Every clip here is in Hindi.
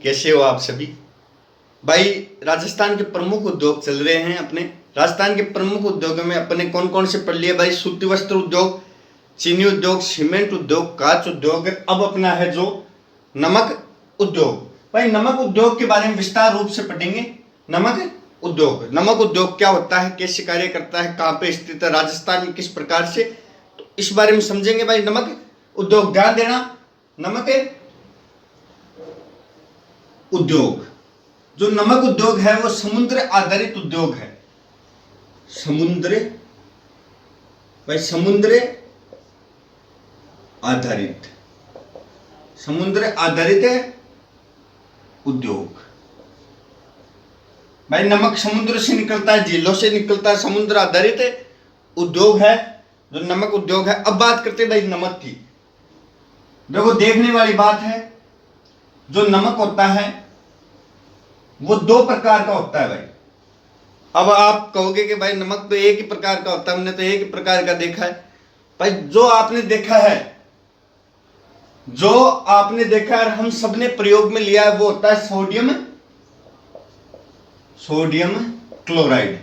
कैसे हो आप सभी भाई। राजस्थान के प्रमुख उद्योग चल रहे हैं अपने। राजस्थान के प्रमुख उद्योगों में अपने कौन कौन से पढ़ लिए भाई? सूती वस्त्र उद्योग, चीनी उद्योग, सीमेंट उद्योग, कांच उद्योग। अब अपना है जो नमक उद्योग। भाई नमक उद्योग के बारे में विस्तार रूप से पढ़ेंगे। नमक उद्योग क्या होता है, कैसे कार्य करता है, कहाँ पे स्थित है, राजस्थान में किस प्रकार से, तो इस बारे में समझेंगे भाई। नमक उद्योग, ध्यान देना, नमक उद्योग, जो नमक उद्योग है वो समुद्र आधारित उद्योग है। समुद्र आधारित उद्योग। भाई नमक समुद्र से निकलता है, झीलों से निकलता है, समुद्र आधारित उद्योग है जो नमक उद्योग है। अब बात करते हैं भाई नमक की। देखो देखने वाली बात है, जो नमक होता है वो दो प्रकार का होता है भाई। अब आप कहोगे कि भाई नमक तो एक ही प्रकार का होता है, हमने तो एक ही प्रकार का देखा है। भाई जो आपने देखा है और हम सबने प्रयोग में लिया है वो होता है सोडियम क्लोराइड।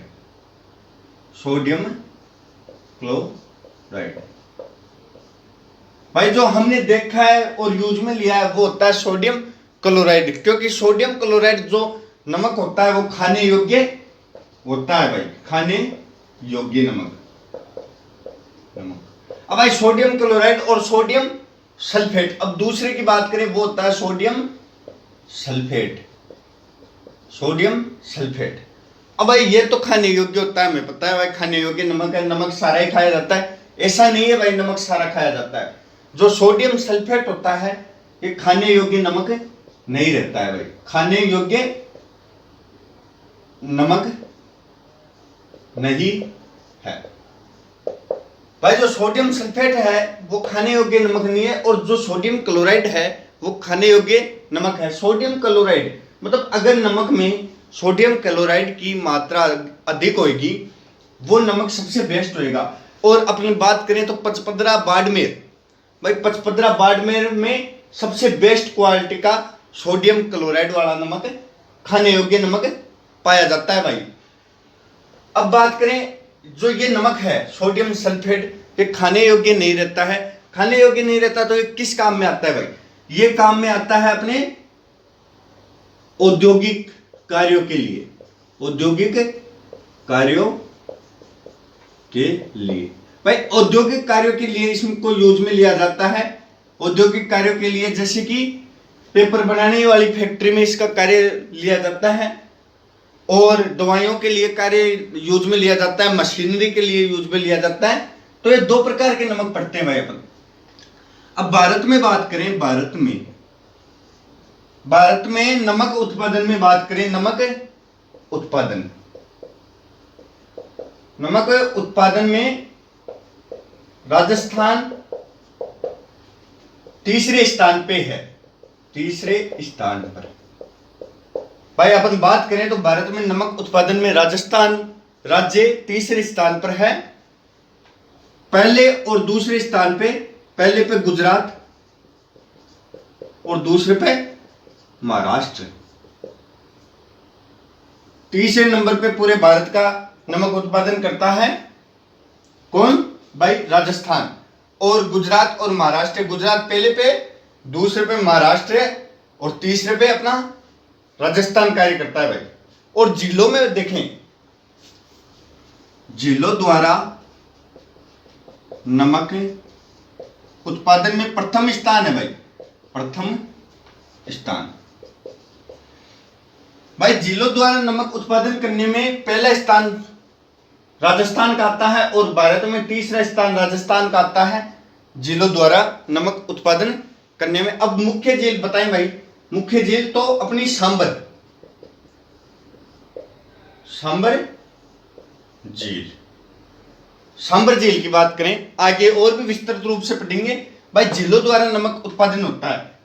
भाई जो हमने देखा है और यूज में लिया है वो होता है सोडियम क्लोराइड, क्योंकि सोडियम क्लोराइड जो नमक होता है वो खाने योग्य होता है भाई, खाने योग्य नमक। अब भाई सोडियम क्लोराइड और सोडियम सल्फेट। अब दूसरे की बात करें वो होता है सोडियम सल्फेट। अब भाई ये तो खाने योग्य होता है, हमें पता है भाई, खाने योग्य नमक है, नमक सारा ही खाया जाता है, ऐसा नहीं है भाई नमक सारा खाया जाता है। जो सोडियम सल्फेट होता है ये खाने योग्य नमक नहीं रहता है भाई, खाने योग्य नमक नहीं है भाई। जो सोडियम सल्फेट है वो खाने योग्य नमक नहीं है, और जो सोडियम क्लोराइड है वो खाने योग्य नमक है। सोडियम क्लोराइड मतलब अगर नमक में सोडियम क्लोराइड की मात्रा अधिक होगी वो नमक सबसे बेस्ट होएगा। और अपनी बात करें तो पचपदरा बाड़मेर, भाई पचपदरा बाड़मेर में सबसे बेस्ट क्वालिटी का सोडियम क्लोराइड वाला नमक, खाने योग्य नमक पाया जाता है भाई। अब बात करें जो ये नमक है सोडियम सल्फेट, ये खाने योग्य नहीं रहता है। खाने योग्य नहीं रहता तो ये किस काम में आता है भाई? ये काम में आता है अपने औद्योगिक कार्यों के लिए। भाई औद्योगिक कार्यों के लिए इसको यूज में लिया जाता है। औद्योगिक कार्यों के लिए जैसे कि पेपर बनाने वाली फैक्ट्री में इसका कार्य लिया जाता है, और दवाइयों के लिए कार्य यूज में लिया जाता है, मशीनरी के लिए यूज में लिया जाता है। तो ये दो प्रकार के नमक पड़ते हैं भाई अपन। अब भारत में बात करें, भारत में नमक उत्पादन में बात करें, नमक उत्पादन में राजस्थान तीसरे स्थान पर। भाई अपन बात करें तो भारत में नमक उत्पादन में राजस्थान राज्य तीसरे स्थान पर है। पहले और दूसरे स्थान पे, पहले पे गुजरात और दूसरे पे महाराष्ट्र। तीसरे नंबर पे पूरे भारत का नमक उत्पादन करता है कौन भाई? राजस्थान। और गुजरात और महाराष्ट्र, गुजरात पहले पे, दूसरे पे महाराष्ट्र और तीसरे पे अपना राजस्थान कार्य करता है भाई। और जिलों में देखें, जिलों द्वारा नमक उत्पादन में प्रथम स्थान है भाई, प्रथम स्थान। भाई जिलों द्वारा नमक उत्पादन करने में पहला स्थान राजस्थान का आता है, और भारत में तीसरा स्थान राजस्थान का आता है जिलों द्वारा नमक उत्पादन करने में। अब मुख्य झील बताएं भाई। मुख्य झील तो अपनी सांबर झील की बात करें, आगे और भी विस्तृत रूप से पढ़ेंगे। भाई झीलों द्वारा नमक उत्पादन होता है,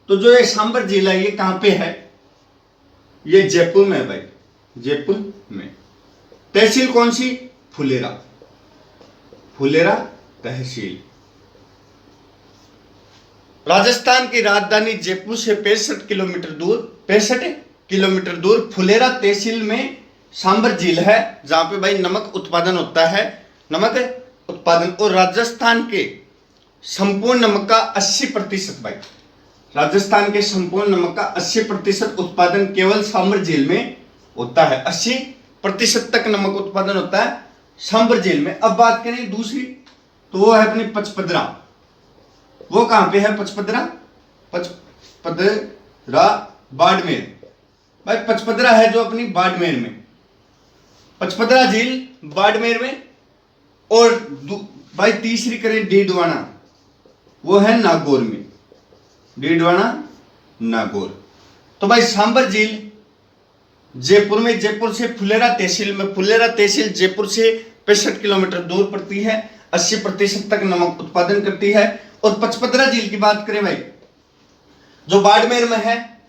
तो जो ये सांबर झील है ये कहां पे है? ये जयपुर में है भाई, जयपुर में। तहसील कौन सी? फुलेरा तहसील। राजस्थान की राजधानी जयपुर से 65 किलोमीटर दूर फुलेरा तहसील में सांबर झील है, जहां पे भाई नमक उत्पादन होता है, नमक उत्पादन। और राजस्थान के संपूर्ण नमक का 80% भाई, राजस्थान के संपूर्ण नमक का 80% उत्पादन केवल सांबर झील में होता है। 80% तक नमक उत्पादन होता है सांबर झील में। अब बात करें दूसरी, तो वो है अपनी पचपदरा। वो कहां पे है पचपदरा? पचपदरा बाड़मेर। भाई पचपदरा है जो अपनी बाड़मेर में, पचपदरा झील बाड़मेर में। और भाई तीसरी करें डीडवाना, वो है नागौर में, डीडवाना नागौर। तो भाई सांबर झील जयपुर में, जयपुर से फुलेरा तहसील में, फुलेरा तहसील जयपुर से 65 किलोमीटर दूर पड़ती है, 80% तक नमक उत्पादन करती है। और पचपदरा झील की बात करें भाई, जो बाड़मेर में है,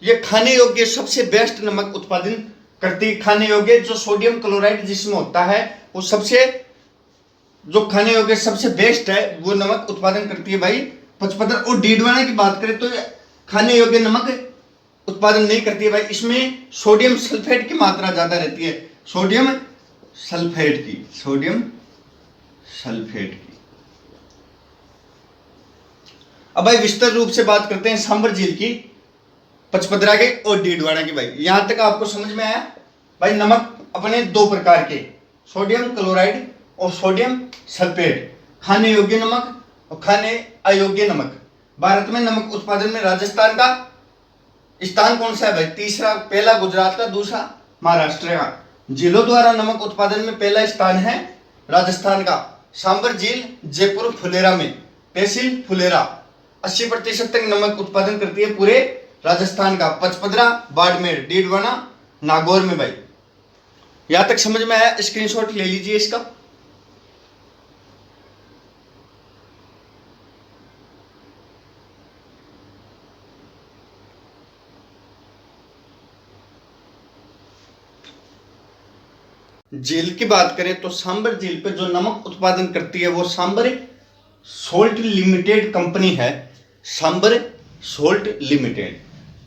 ये खाने योग्य सबसे बेस्ट नमक उत्पादन करती है। खाने योग्य जो सोडियम क्लोराइड जिसमें होता है, वो सबसे जो खाने योग्य सबसे बेस्ट है, वो नमक उत्पादन करती है भाई पचपदरा। और डीडवाना की बात करें तो खाने योग्य नमक उत्पादन नहीं करती है भाई, इसमें सोडियम सल्फेट की मात्रा ज्यादा रहती है, सोडियम सल्फेट की, सोडियम सल्फेट की। अब भाई विस्तार रूप से बात करते हैं सांबर झील की, पचपदरा के और डीडवाना की। भाई यहां तक आपको समझ में आया? भाई नमक अपने दो प्रकार के, सोडियम क्लोराइड और सोडियम सल्फेट, खाने योग्य नमक और खाने अयोग्य नमक। भारत में नमक उत्पादन में राजस्थान का स्थान कौन सा है भाई? तीसरा, पहला गुजरात का, दूसरा महाराष्ट्र का। झीलों द्वारा नमक उत्पादन में पहला स्थान है राजस्थान का। सांबर झील जयपुर फुलेरा में, तहसील फुलेरा, 80% तक नमक उत्पादन करती है पूरे राजस्थान का। पचपदरा बाड़मेर, डीडवाना नागौर में। भाई यहां तक समझ में आया? स्क्रीनशॉट ले लीजिए इसका। झील की बात करें तो सांबर झील पे जो नमक उत्पादन करती है वो सांबर सोल्ट लिमिटेड कंपनी है, सांबर सोल्ट लिमिटेड।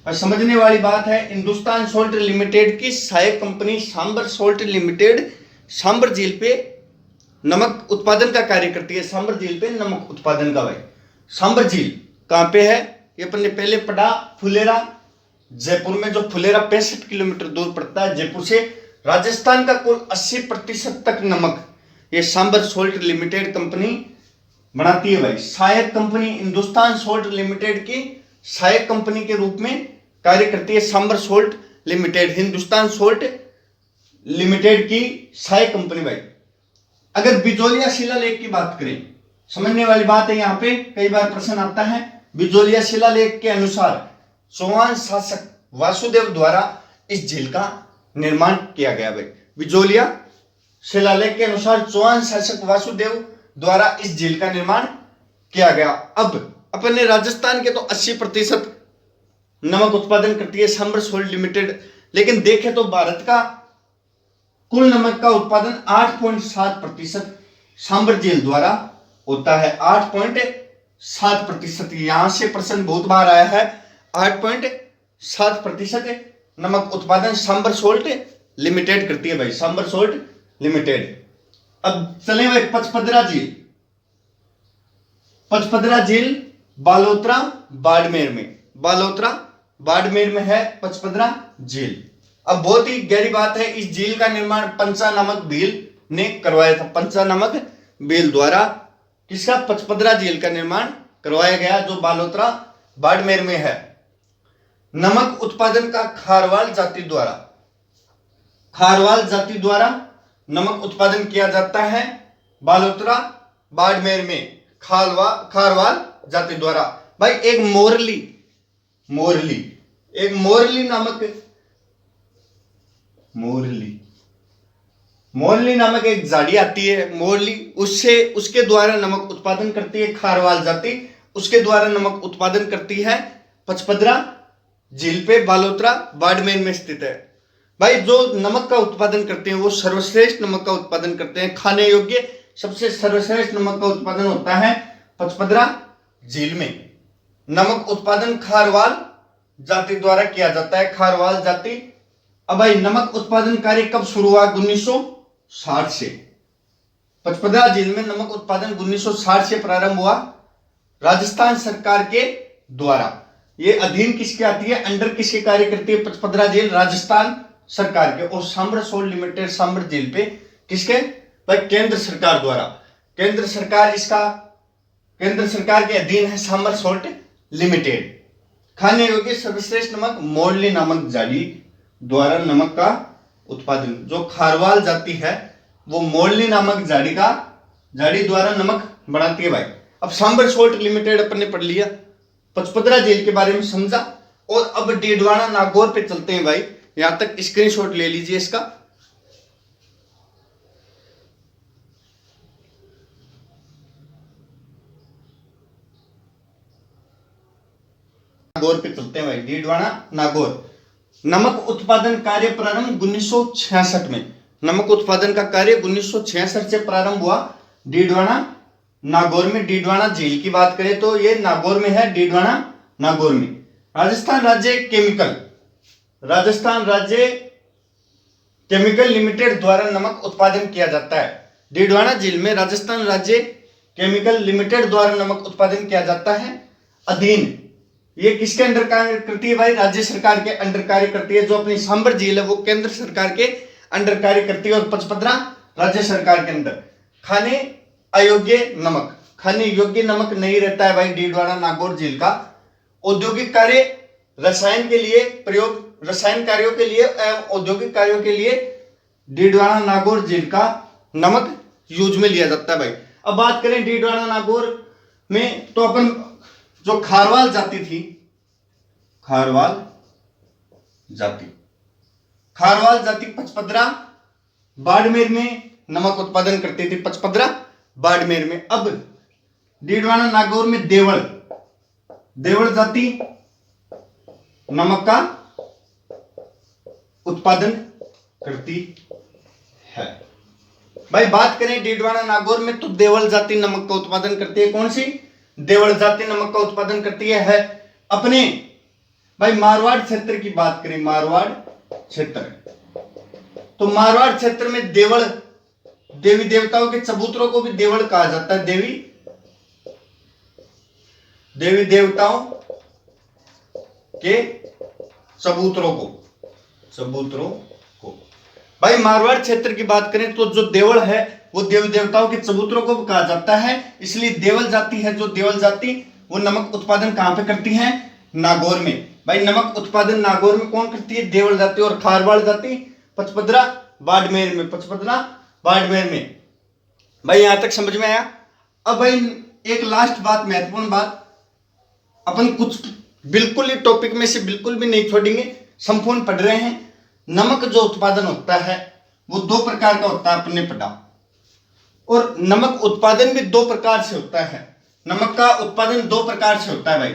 और समझने वाली बात है, हिंदुस्तान सोल्ट लिमिटेड की सहायक company Sambhar salt limited Sambhar झील पे नमक उत्पादन का कार्य करती है, सांबर झील पे नमक उत्पादन का। भाई सांबर झील कहां पे है? ये अपन ने पहले पढ़ा, फुलेरा जयपुर में, जो फुलेरा 65 किलोमीटर दूर पड़ता है जयपुर से। राजस्थान का कुल 80% तक नमक ये सांबर सोल्ट लिमिटेड कंपनी बनाती है। भाई सहायक कंपनी, हिंदुस्तान सोल्ट लिमिटेड की सहायक कंपनी के रूप में कार्य करती है Sambhar salt limited, Hindustan salt limited की सहायक कंपनी। भाई अगर बिजोलिया शिलालेख की बात करें, समझने वाली बात है, यहां पे कई बार प्रश्न आता है। बिजोलिया शिलालेख के अनुसार चौहान शासक वासुदेव द्वारा इस झील का निर्माण किया गया। भाई बिजोलिया शिलालेख के अनुसार चौहान शासक वासुदेव द्वारा इस झील का निर्माण किया गया। अब अपने राजस्थान के तो 80% नमक उत्पादन करती है सांबर सोल्ट लिमिटेड, लेकिन देखें तो भारत का कुल नमक का उत्पादन 8.7% सांबर झील द्वारा होता है, 8.7%। यहां से प्रश्न बहुत बार आया है। 8.7% नमक उत्पादन सांबर सोल्ट लिमिटेड करती है। भाई सांबर सोल्ट लिमिटेड। अब चले भाई पचपदरा झील, पचपदरा झील बालोतरा बाड़मेर में, बालोतरा बाड़मेर में है पचपदरा झील। अब बहुत ही गहरी बात है, इस झील का निर्माण पंचानमक भील ने करवाया था, पंचानमक भील द्वारा किसका? पचपदरा झील का निर्माण करवाया गया, जो बालोतरा बाड़मेर में है। नमक उत्पादन का खारवाल जाति द्वारा, खारवाल जाति द्वारा नमक उत्पादन किया जाता है बालोतरा बाड़मेर में, खारवाल जाति द्वारा। भाई एक मोरली नामक एक झाड़ी आती है, मोरली, उसके द्वारा नमक उत्पादन करती है खारवाल जाति, उसके द्वारा नमक उत्पादन करती है पचपदरा झील पे, बालोतरा बाड़मेर में स्थित है। भाई जो नमक का उत्पादन करते हैं वो सर्वश्रेष्ठ नमक का उत्पादन करते हैं, खाने योग्य सबसे सर्वश्रेष्ठ नमक का उत्पादन होता है पचपदरा झील में। नमक उत्पादन खारवाल जाति द्वारा किया जाता है, खारवाल जाति। अब भाई नमक उत्पादन कार्य कब शुरू हुआ? 1960 से। पचपदरा झील में नमक उत्पादन 1960 से प्रारंभ हुआ, राजस्थान सरकार के द्वारा। ये अधीन किसके आती है, अंडर किसके कार्य करती है पचपदरा झील? राजस्थान सरकार के। और सांबर सोल्ट लिमिटेड सांबर झील पे किसके? भाई केंद्र सरकार द्वारा। केंद्र सरकार के अधीन है सांबर सोल्ट लिमिटेड। खाने योग्य सर्वश्रेष्ठ नमक मोरली नामक झाड़ी द्वारा नमक का उत्पादन। जो खारवाल जाति है वो मोरली नामक झाड़ी द्वारा नमक बनाती है भाई। अब सांबर सोल्ट लिमिटेड अपन ने पढ़ लिया, पचपदरा झील के बारे में समझा, और अब डीडवाना नागौर पे चलते हैं भाई। यहां तक स्क्रीनशॉट ले लीजिए इसका। नागौर पे चलते हैं भाई, डीडवाना नागौर। नमक उत्पादन कार्य प्रारंभ 1966 में। नमक उत्पादन का कार्य 1966 से प्रारंभ हुआ डीडवाना नागौर में। डीडवाना झील की बात करें तो ये नागौर में है, डीडवाना नागौर में। राजस्थान राज्य केमिकल लिमिटेड द्वारा नमक उत्पादन किया जाता है। डीडवाना झील में राजस्थान राज्य केमिकल लिमिटेड द्वारा नमक उत्पादन किया जाता है। अधीन ये किसके अंडर कार्य करती है भाई? राज्य सरकार के अंडर कार्य करती है। जो अपनी सांबर झील है वो केंद्र सरकार के अंडर कार्य करती है, और पचपदरा राज्य सरकार के अंदर। खाने योग्य नमक नहीं रहता है भाई डीडवाना नागौर झील का। औद्योगिक कार्य, रसायन कार्यों के लिए एवं औद्योगिक कार्यों के लिए डीडवाना नागौर झील का नमक यूज में लिया जाता है भाई। अब बात करें डीडवाना नागौर में, तो अपन जो खारवाल जाति थी, खारवाल जाति पचपदरा बाड़मेर में नमक उत्पादन करती थी, पचपदरा बाड़मेर में। अब डीडवाना नागौर में देवल जाति नमक का उत्पादन करती है भाई। बात करें डीडवाना नागौर में तो देवल जाति नमक का उत्पादन करती है। कौन सी? देवल जाति नमक का उत्पादन करती है अपने भाई मारवाड़ क्षेत्र की बात करें, मारवाड़ क्षेत्र, तो मारवाड़ क्षेत्र में देवी देवताओं के चबूतरों को भी देवल कहा जाता है। देवी देवताओं के चबूतरों को भाई मारवाड़ क्षेत्र की बात करें तो जो देवल है वो देवी देवताओं के चबूतरों को कहा जाता है। इसलिए देवल जाति है, जो देवल जाति वो नमक उत्पादन कहां पे करती है? नागौर में। भाई नमक उत्पादन नागौर में कौन करती है? देवल जाति। और खारवाल जाति पचपदरा बाड़मेर में। भाई यहां तक समझ में आया? अब भाई एक लास्ट बात, महत्वपूर्ण बात, अपन कुछ बिल्कुल ही टॉपिक में से बिल्कुल भी नहीं छोड़ेंगे, संपूर्ण पढ़ रहे हैं। नमक जो उत्पादन होता है वो 2 प्रकार का होता है, अपन ने पढ़ा। और नमक उत्पादन भी 2 प्रकार से होता है। नमक का उत्पादन 2 प्रकार से होता है भाई।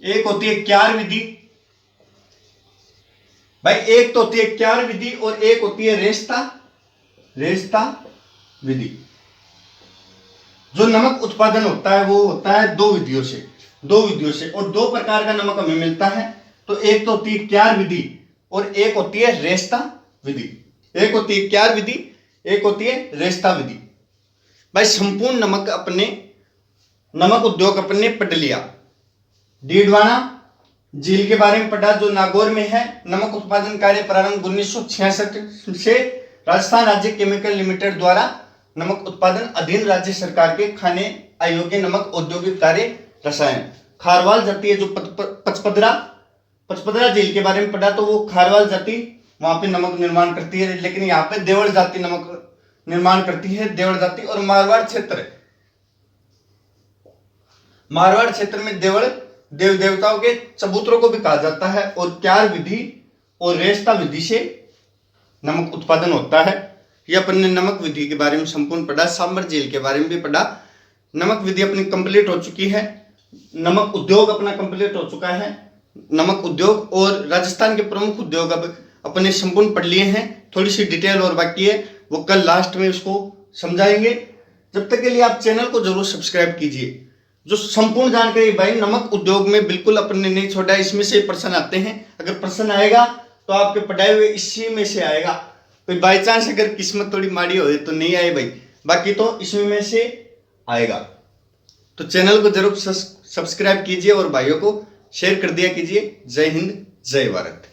एक होती है क्यार विधि भाई, एक तो होती है क्यार विधि और एक होती है रेस्ता विधि। जो नमक उत्पादन होता है वो होता है 2 विधियों से, और 2 प्रकार का नमक हमें मिलता है। तो एक तो होती है क्यार विधि और एक होती है रेस्ता विधि। एक होती है क्यार विधि, एक होती है रेस्ता विधि। भाई संपूर्ण नमक उद्योग अपने पढ़ लिया। डीडवाना झील के बारे में पढ़ा जो नागौर में है। नमक उत्पादन कार्य प्रारंभ 1966 से राजस्थान राज्य केमिकल लिमिटेड द्वारा नमक उत्पादन अधीन राज्य सरकार के खाने अयोग्य नमक औद्योगिक कार्य रसायन। खारवाल जाति है जो पचपदरा झील के बारे में पढ़ा, तो वो खारवाल जाति वहां पे नमक निर्माण करती है, लेकिन यहाँ पे देवल जाति नमक निर्माण करती है, देवल जाति। और मारवाड़ क्षेत्र में देव देवताओं के चबूतरों को भी कहा जाता है। और क्यार विधि और रेस्ता विधि से नमक उत्पादन होता है। यह अपन ने नमक विधि के बारे में संपूर्ण पढ़ा, सांबर झील के बारे में भी पढ़ा। नमक विधि अपनी कंप्लीट हो चुकी है, नमक उद्योग अपना कंप्लीट हो चुका है। नमक उद्योग और राजस्थान के प्रमुख उद्योग अब अपने संपूर्ण पढ़ लिए हैं। थोड़ी सी डिटेल और बाकी है, वो कल लास्ट में उसको समझाएंगे। जब तक के लिए आप चैनल को जरूर सब्सक्राइब कीजिए। जो संपूर्ण जानकारी भाई नमक उद्योग में बिल्कुल अपन ने नहीं छोड़ा, इसमें से प्रश्न आते हैं। अगर प्रश्न आएगा तो आपके पढ़ाए हुए इसी में से आएगा। कोई बाई चांस अगर किस्मत थोड़ी माड़ी हो तो नहीं आए भाई, बाकी तो इसमें में से आएगा। तो चैनल को जरूर सब्सक्राइब कीजिए और भाइयों को शेयर कर दिया कीजिए। जय हिंद, जय भारत।